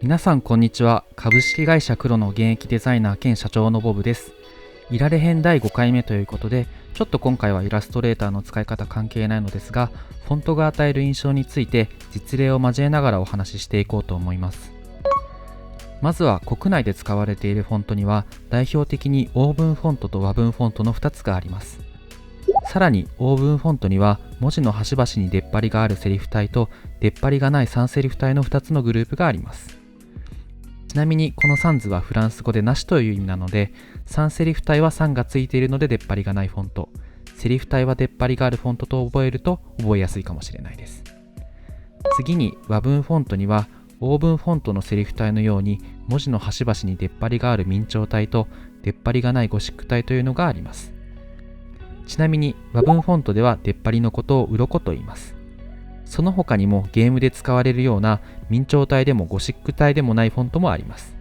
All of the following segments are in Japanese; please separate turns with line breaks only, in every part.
皆さんこんにちは。株式会社黒の現役デザイナー兼社長のボブです。いられ編第5回目ということで、ちょっと今回はイラストレーターの使い方関係ないのですが、フォントが与える印象について実例を交えながらお話ししていこうと思います。まずは国内で使われているフォントには代表的に欧文フォントと和文フォントの2つがあります。さらに欧文フォントには文字の端々に出っ張りがあるセリフ体と出っ張りがない3セリフ体の2つのグループがあります。ちなみにこの3図はフランス語でなしという意味なので、3セリフ体は3がついているので出っ張りがないフォント、セリフ体は出っ張りがあるフォントと覚えると覚えやすいかもしれないです。次に和文フォントには欧文フォントのセリフ体のように文字の端々に出っ張りがある明朝体と出っ張りがないゴシック体というのがあります。ちなみに和文フォントでは出っ張りのことを鱗と言います。その他にもゲームで使われるような明朝体でもゴシック体でもないフォントもあります。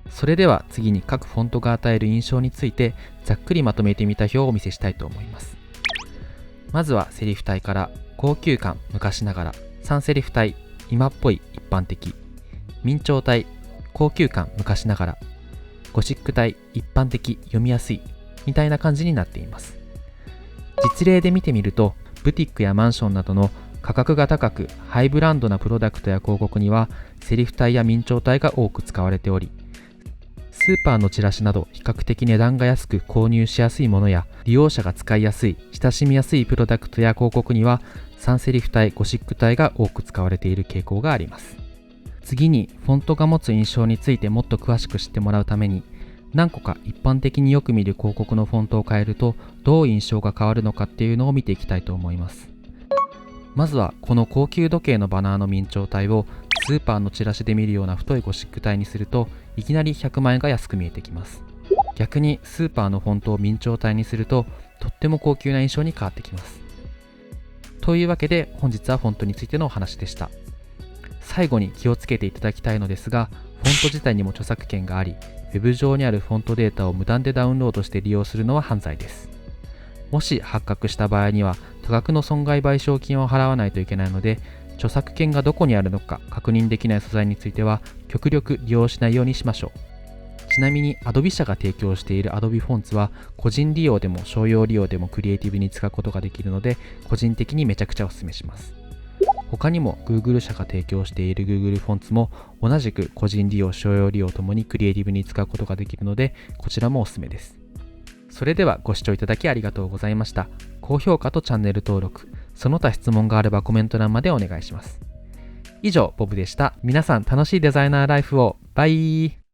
それでは次に各フォントが与える印象についてざっくりまとめてみた表をお見せしたいと思います。まずはセリフ体から、高級感昔ながら、3セリフ体今っぽい一般的、明朝体高級感昔ながら、ゴシック体一般的読みやすいみたいな感じになっています。実例で見てみると、ブティックやマンションなどの価格が高くハイブランドなプロダクトや広告にはセリフ体や明朝体が多く使われており、スーパーのチラシなど比較的値段が安く購入しやすいものや利用者が使いやすい親しみやすいプロダクトや広告には3セリフ体ゴシック体が多く使われている傾向があります。次にフォントが持つ印象についてもっと詳しく知ってもらうために、何個か一般的によく見る広告のフォントを変えるとどう印象が変わるのかっていうのを見ていきたいと思います。まずはこの高級時計のバナーの明朝体をスーパーのチラシで見るような太いゴシック体にするといきなり100万円が安く見えてきます。逆にスーパーのフォントを明朝体にするととっても高級な印象に変わってきます。というわけで本日はフォントについてのお話でした。最後に気をつけていただきたいのですが、フォント自体にも著作権があり、ウェブ上にあるフォントデータを無断でダウンロードして利用するのは犯罪です。もし発覚した場合には多額の損害賠償金を払わないといけないので、著作権がどこにあるのか確認できない素材については極力利用しないようにしましょう。ちなみに Adobe 社が提供している Adobe Fonts は個人利用でも商用利用でもクリエイティブに使うことができるので、個人的にめちゃくちゃお勧めします。他にも Google 社が提供している Google Fonts も同じく個人利用商用利用ともにクリエイティブに使うことができるので、こちらもおすすめです。それではご視聴いただきありがとうございました。高評価とチャンネル登録、その他質問があればコメント欄までお願いします。以上、ボブでした。皆さん楽しいデザイナーライフを。バイ。